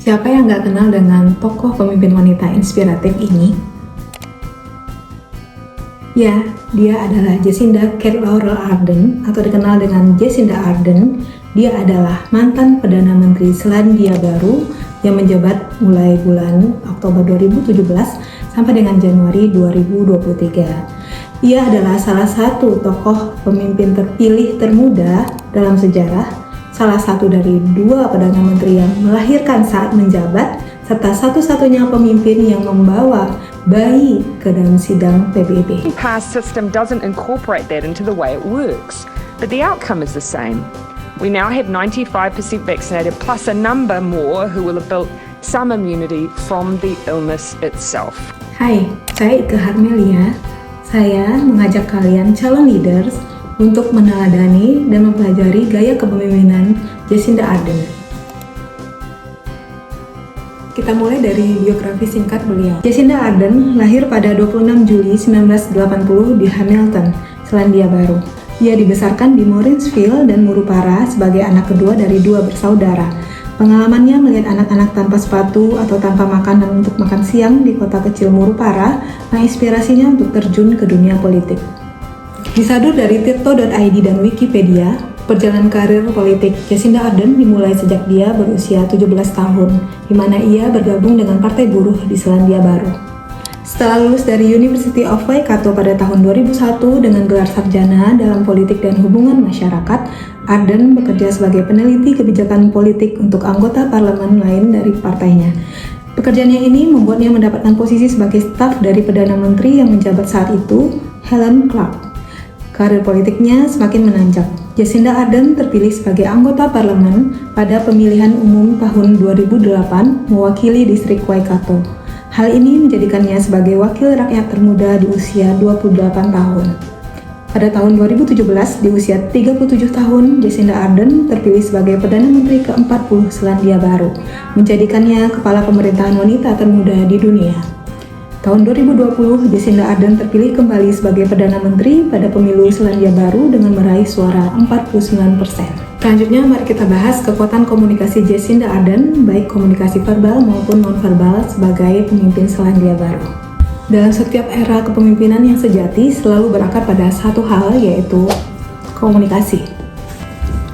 Siapa yang nggak kenal dengan tokoh pemimpin wanita inspiratif ini? Ya, dia adalah Jacinda Kate Laurel Ardern atau dikenal dengan Jacinda Ardern. Dia adalah mantan Perdana Menteri Selandia Baru yang menjabat mulai bulan Oktober 2017 sampai dengan Januari 2023. Ia adalah salah satu tokoh pemimpin terpilih termuda dalam sejarah, salah satu dari 2 Perdana Menteri yang melahirkan saat menjabat, serta satu-satunya pemimpin yang membawa bayi ke dalam sidang PBB. The past system doesn't incorporate that into the way it works, but the outcome is the same. We now have 95% vaccinated plus a number more who will have built some immunity from the illness itself. Hai, saya Ike Harmelia. Saya mengajak kalian calon leaders untuk meneladani dan mempelajari gaya kepemimpinan Jacinda Ardern. Kita mulai dari biografi singkat beliau. Jacinda Ardern lahir pada 26 Juli 1980 di Hamilton, Selandia Baru. Ia dibesarkan di Morrinsville dan Murupara sebagai anak kedua dari 2 bersaudara. Pengalamannya melihat anak-anak tanpa sepatu atau tanpa makanan untuk makan siang di kota kecil Murupara menginspirasinya untuk terjun ke dunia politik. Disadur dari tirto.id dan Wikipedia, perjalanan karir politik Jacinda Ardern dimulai sejak dia berusia 17 tahun, di mana ia bergabung dengan Partai Buruh di Selandia Baru. Setelah lulus dari University of Waikato pada tahun 2001 dengan gelar sarjana dalam politik dan hubungan masyarakat, Ardern bekerja sebagai peneliti kebijakan politik untuk anggota parlemen lain dari partainya. Pekerjaannya ini membuatnya mendapatkan posisi sebagai staf dari Perdana Menteri yang menjabat saat itu, Helen Clark. Karir politiknya semakin menanjak. Jacinda Ardern terpilih sebagai anggota parlemen pada pemilihan umum tahun 2008 mewakili distrik Waikato. Hal ini menjadikannya sebagai wakil rakyat termuda di usia 28 tahun. Pada tahun 2017, di usia 37 tahun, Jacinda Ardern terpilih sebagai Perdana Menteri ke-40 Selandia Baru, menjadikannya kepala pemerintahan wanita termuda di dunia. Tahun 2020, Jacinda Ardern terpilih kembali sebagai Perdana Menteri pada pemilu Selandia Baru dengan meraih suara 49%. Selanjutnya, mari kita bahas kekuatan komunikasi Jacinda Ardern, baik komunikasi verbal maupun non-verbal sebagai pemimpin Selandia Baru. Dalam setiap era kepemimpinan yang sejati selalu berakar pada satu hal, yaitu komunikasi.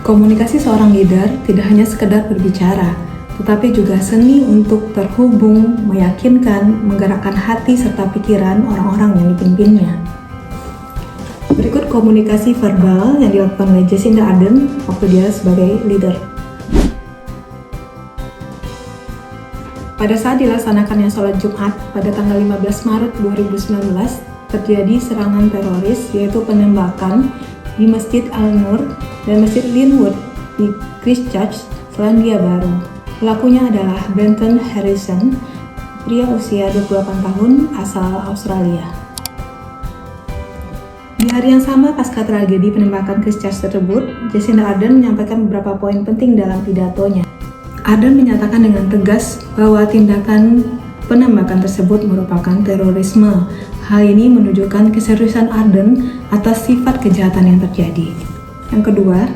Komunikasi seorang leader tidak hanya sekedar berbicara, tetapi juga seni untuk terhubung, meyakinkan, menggerakkan hati serta pikiran orang-orang yang dipimpinnya. Berikut komunikasi verbal yang dilakukan oleh Jacinda Ardern waktu dia sebagai leader. Pada saat dilaksanakannya sholat Jumat pada tanggal 15 Maret 2019, terjadi serangan teroris yaitu penembakan di Masjid Al-Nur dan Masjid Linwood di Christchurch, Selandia Baru. Pelakunya adalah Brenton Harrison, pria usia 28 tahun asal Australia. Di hari yang sama pasca tragedi penembakan Christchurch tersebut, Jacinda Ardern menyampaikan beberapa poin penting dalam pidatonya. Ardern menyatakan dengan tegas bahwa tindakan penembakan tersebut merupakan terorisme. Hal ini menunjukkan keseriusan Ardern atas sifat kejahatan yang terjadi. Yang kedua,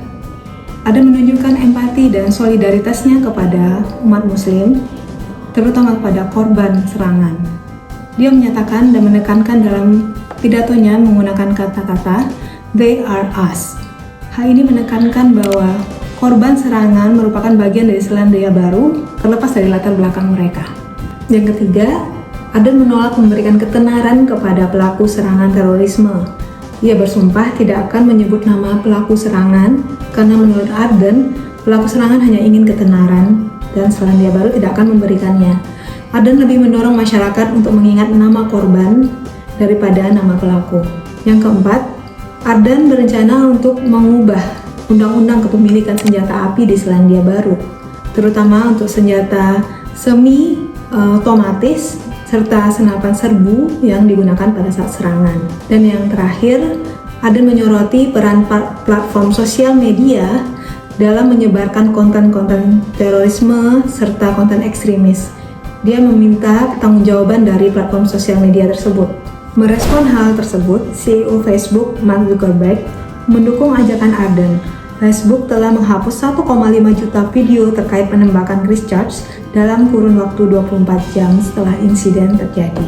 Ardern menunjukkan empati dan solidaritasnya kepada umat muslim, terutama kepada korban serangan. Dia menyatakan dan menekankan dalam pidatonya menggunakan kata-kata "they are us". Hal ini menekankan bahwa korban serangan merupakan bagian dari Selandia Baru, terlepas dari latar belakang mereka. Yang ketiga, Ardern menolak memberikan ketenaran kepada pelaku serangan terorisme. Ia bersumpah tidak akan menyebut nama pelaku serangan karena menurut Ardern, pelaku serangan hanya ingin ketenaran dan Selandia Baru tidak akan memberikannya. Ardern lebih mendorong masyarakat untuk mengingat nama korban daripada nama pelaku. Yang keempat, Ardern berencana untuk mengubah undang-undang kepemilikan senjata api di Selandia Baru, terutama untuk senjata semi otomatis serta senapan serbu yang digunakan pada saat serangan. Dan yang terakhir, Ardern menyoroti peran platform sosial media dalam menyebarkan konten-konten terorisme serta konten ekstremis. Dia meminta pertanggungjawaban dari platform sosial media tersebut. Merespon hal tersebut, CEO Facebook Mark Zuckerberg mendukung ajakan Ardern. Facebook telah menghapus 1,5 juta video terkait penembakan Christchurch dalam kurun waktu 24 jam setelah insiden terjadi.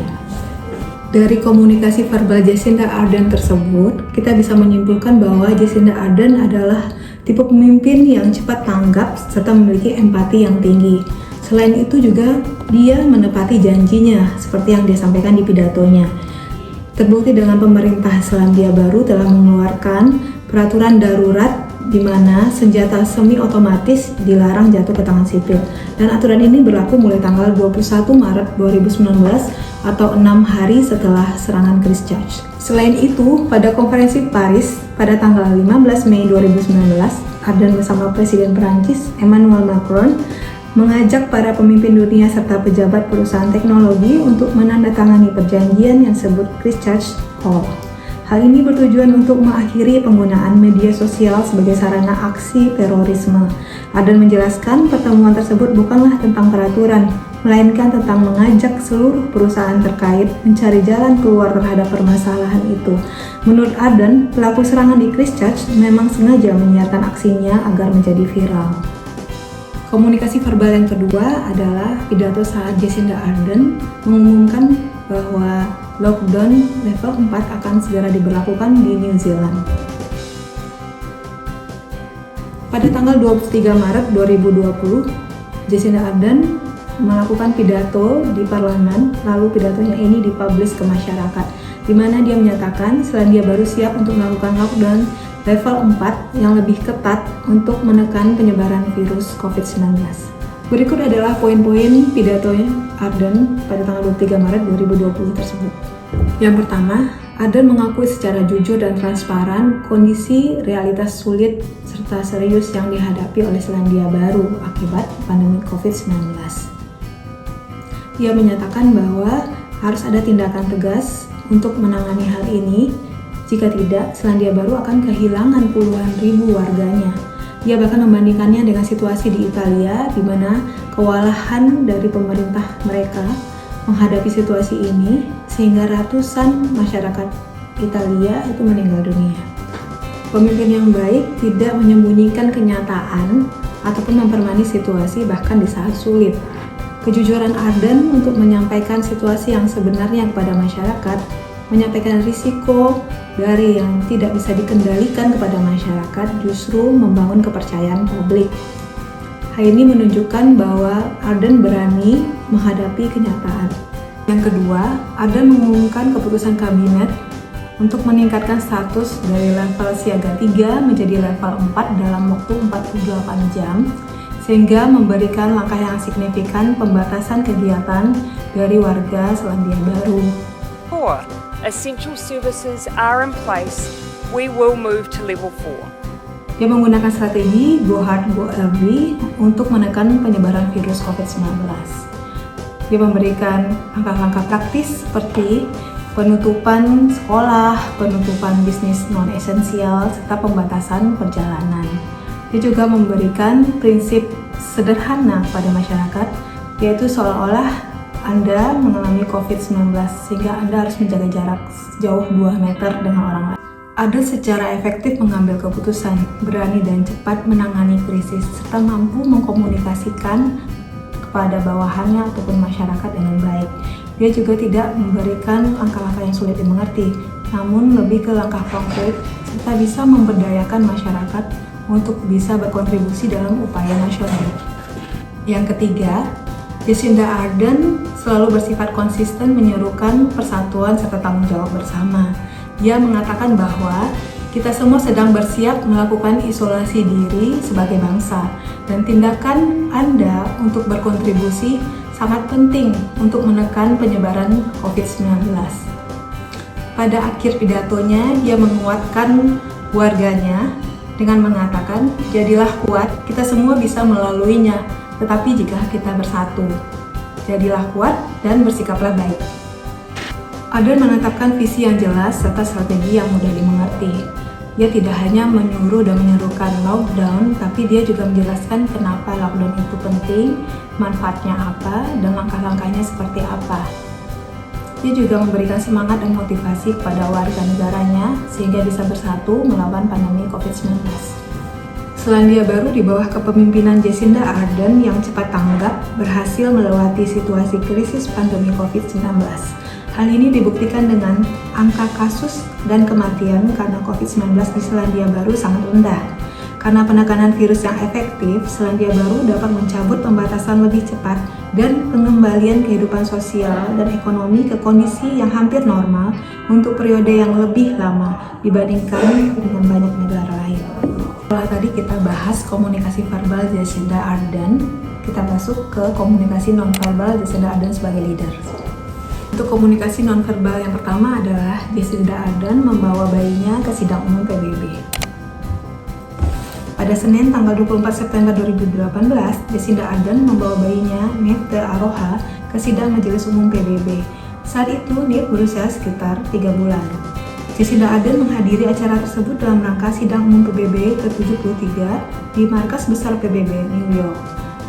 Dari komunikasi verbal Jacinda Ardern tersebut, kita bisa menyimpulkan bahwa Jacinda Ardern adalah tipe pemimpin yang cepat tanggap serta memiliki empati yang tinggi. Selain itu juga dia menepati janjinya seperti yang dia sampaikan di pidatonya. Terbukti dengan pemerintah Selandia Baru telah mengeluarkan peraturan darurat di mana senjata semi otomatis dilarang jatuh ke tangan sipil. Dan aturan ini berlaku mulai tanggal 21 Maret 2019 atau 6 hari setelah serangan Christchurch. Selain itu, pada konferensi Paris pada tanggal 15 Mei 2019, Ardern bersama Presiden Perancis Emmanuel Macron mengajak para pemimpin dunia serta pejabat perusahaan teknologi untuk menandatangani perjanjian yang disebut Christchurch Call. Hal ini bertujuan untuk mengakhiri penggunaan media sosial sebagai sarana aksi terorisme. Ardern menjelaskan pertemuan tersebut bukanlah tentang peraturan, melainkan tentang mengajak seluruh perusahaan terkait mencari jalan keluar terhadap permasalahan itu. Menurut Ardern, pelaku serangan di Christchurch memang sengaja menyiarkan aksinya agar menjadi viral. Komunikasi verbal yang kedua adalah pidato saat Jacinda Ardern mengumumkan bahwa lockdown level 4 akan segera diberlakukan di New Zealand. Pada tanggal 23 Maret 2020, Jacinda Ardern melakukan pidato di parlemen, lalu pidatonya ini dipublish ke masyarakat, di mana dia menyatakan Selandia Baru siap untuk melakukan lockdown level 4 yang lebih ketat untuk menekan penyebaran virus COVID-19. Berikut adalah poin-poin pidatonya Ardern pada tanggal 23 Maret 2020 tersebut. Yang pertama, Ardern mengakui secara jujur dan transparan kondisi realitas sulit serta serius yang dihadapi oleh Selandia Baru akibat pandemi COVID-19. Ia menyatakan bahwa harus ada tindakan tegas untuk menangani hal ini. Jika tidak, Selandia Baru akan kehilangan puluhan ribu warganya. Ia bahkan membandingkannya dengan situasi di Italia, di mana kewalahan dari pemerintah mereka menghadapi situasi ini, sehingga ratusan masyarakat Italia itu meninggal dunia. Pemimpin yang baik tidak menyembunyikan kenyataan ataupun mempermanis situasi bahkan di saat sulit. Kejujuran Ardern untuk menyampaikan situasi yang sebenarnya kepada masyarakat, menyampaikan risiko dari yang tidak bisa dikendalikan kepada masyarakat justru membangun kepercayaan publik. Hal ini menunjukkan bahwa Ardern berani menghadapi kenyataan. Yang kedua, Ardern mengumumkan keputusan kabinet untuk meningkatkan status dari level siaga 3 menjadi level 4 dalam waktu 48 jam, sehingga memberikan langkah yang signifikan pembatasan kegiatan dari warga Selandia Baru. Essential services are in place, we will move to level 4. Dia menggunakan strategi Go Hard, Go Early untuk menekan penyebaran virus COVID-19. Dia memberikan langkah-langkah praktis seperti penutupan sekolah, penutupan bisnis non-esensial, serta pembatasan perjalanan. Dia juga memberikan prinsip sederhana pada masyarakat, yaitu seolah-olah Anda mengalami COVID-19 sehingga Anda harus menjaga jarak sejauh 2 meter dengan orang lain. Ardern secara efektif mengambil keputusan, berani dan cepat menangani krisis, serta mampu mengkomunikasikan kepada bawahannya ataupun masyarakat dengan baik. Dia juga tidak memberikan langkah-langkah yang sulit dimengerti, namun lebih ke langkah konkret serta bisa memberdayakan masyarakat untuk bisa berkontribusi dalam upaya nasional. Yang ketiga, Jacinda Ardern selalu bersifat konsisten menyerukan persatuan serta tanggung jawab bersama. Dia mengatakan bahwa kita semua sedang bersiap melakukan isolasi diri sebagai bangsa, dan tindakan Anda untuk berkontribusi sangat penting untuk menekan penyebaran COVID-19. Pada akhir pidatonya, dia menguatkan warganya dengan mengatakan, "Jadilah kuat, kita semua bisa melaluinya. Tetapi jika kita bersatu, jadilah kuat dan bersikaplah baik." Ardern menetapkan visi yang jelas serta strategi yang mudah dimengerti. Dia tidak hanya menyuruh dan menyerukan lockdown, tapi dia juga menjelaskan kenapa lockdown itu penting, manfaatnya apa, dan langkah-langkahnya seperti apa. Dia juga memberikan semangat dan motivasi kepada warga negaranya sehingga bisa bersatu melawan pandemi COVID-19. Selandia Baru di bawah kepemimpinan Jacinda Ardern yang cepat tanggap berhasil melewati situasi krisis pandemi COVID-19. Hal ini dibuktikan dengan angka kasus dan kematian karena COVID-19 di Selandia Baru sangat rendah. Karena penekanan virus yang efektif, Selandia Baru dapat mencabut pembatasan lebih cepat dan pengembalian kehidupan sosial dan ekonomi ke kondisi yang hampir normal untuk periode yang lebih lama dibandingkan dengan banyak negara lain. Setelah tadi kita bahas komunikasi verbal Jacinda Ardern, kita masuk ke komunikasi nonverbal Jacinda Ardern sebagai leader. Untuk komunikasi nonverbal yang pertama adalah Jacinda Ardern membawa bayinya ke sidang umum PBB. Pada Senin tanggal 24 September 2018, Jacinda Ardern membawa bayinya, Neve de Aroha, ke sidang Majelis Umum PBB. Saat itu, Neve berusia sekitar 3 bulan. Jacinda Ardern menghadiri acara tersebut dalam rangka sidang umum PBB ke-73 di markas besar PBB, New York.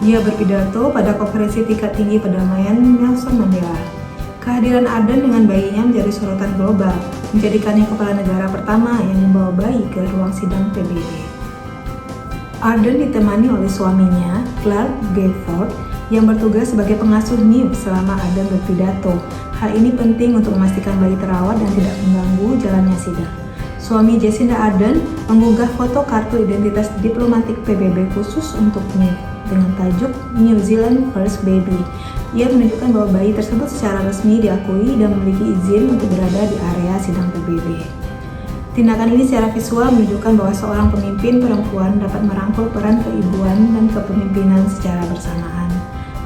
Dia berpidato pada konferensi tingkat tinggi perdamaian Nelson Mandela. Kehadiran Ardern dengan bayinya menjadi sorotan global, menjadikannya kepala negara pertama yang membawa bayi ke ruang sidang PBB. Ardern ditemani oleh suaminya, Clark Gayford, yang bertugas sebagai pengasuh Neve selama Ardern berpidato. Hal ini penting untuk memastikan bayi terawat dan tidak mengganggu jalannya sidang. Suami Jacinda Ardern mengunggah foto kartu identitas diplomatik PBB khusus untuk Neve dengan tajuk New Zealand First Baby. Ia menunjukkan bahwa bayi tersebut secara resmi diakui dan memiliki izin untuk berada di area sidang PBB. Tindakan ini secara visual menunjukkan bahwa seorang pemimpin perempuan dapat merangkul peran keibuan dan kepemimpinan secara bersamaan.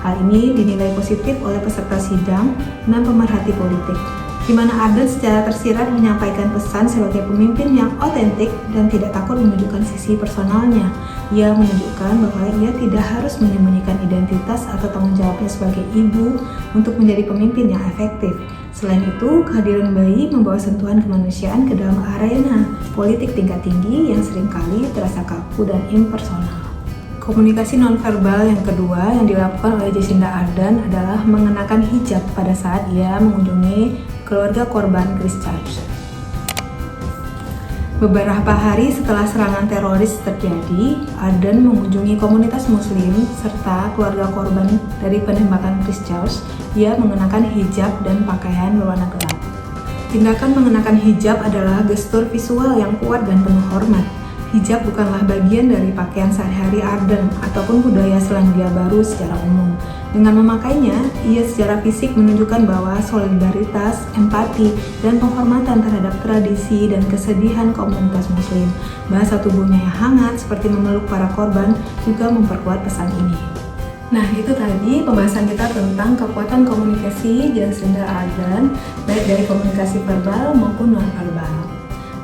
Hal ini dinilai positif oleh peserta sidang dan pemerhati politik, di mana Ardern secara tersirat menyampaikan pesan sebagai pemimpin yang otentik dan tidak takut menunjukkan sisi personalnya. Ia menunjukkan bahwa ia tidak harus menyembunyikan identitas atau tanggung jawabnya sebagai ibu untuk menjadi pemimpin yang efektif. Selain itu, kehadiran bayi membawa sentuhan kemanusiaan ke dalam arena politik tingkat tinggi yang seringkali terasa kaku dan impersonal. Komunikasi nonverbal yang kedua yang dilakukan oleh Jacinda Ardern adalah mengenakan hijab pada saat ia mengunjungi keluarga korban Christchurch. Beberapa hari setelah serangan teroris terjadi, Ardern mengunjungi komunitas muslim serta keluarga korban dari penembakan Christchurch. Ia mengenakan hijab dan pakaian berwarna gelap. Tindakan mengenakan hijab adalah gestur visual yang kuat dan penuh hormat. Hijab bukanlah bagian dari pakaian sehari-hari Ardern ataupun budaya Selandia Baru secara umum. Dengan memakainya, ia secara fisik menunjukkan bahwa solidaritas, empati, dan penghormatan terhadap tradisi dan kesedihan komunitas muslim. Bahasa tubuhnya yang hangat seperti memeluk para korban juga memperkuat pesan ini. Nah, itu tadi pembahasan kita tentang kekuatan komunikasi Jacinda Ardern, baik dari komunikasi verbal maupun non-verbal.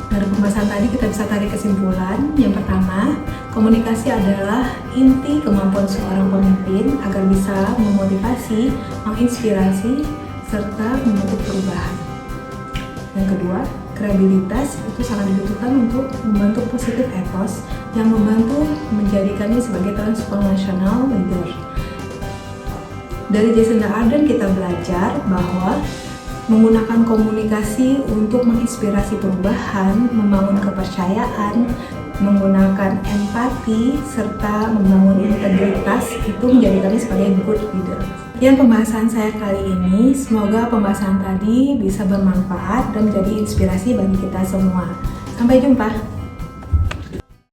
Dari pembahasan tadi kita bisa tarik kesimpulan. Yang pertama, komunikasi adalah inti kemampuan seorang pemimpin agar bisa memotivasi, menginspirasi, serta membentuk perubahan. Yang kedua, kredibilitas itu sangat dibutuhkan untuk membentuk positif ethos yang membantu menjadikannya sebagai transformational leader. Dari Jacinda Ardern kita belajar bahwa menggunakan komunikasi untuk menginspirasi perubahan, membangun kepercayaan, menggunakan empati, serta membangun integritas itu menjadikannya sebagai good leader. Sekian pembahasan saya kali ini, semoga pembahasan tadi bisa bermanfaat dan menjadi inspirasi bagi kita semua. Sampai jumpa!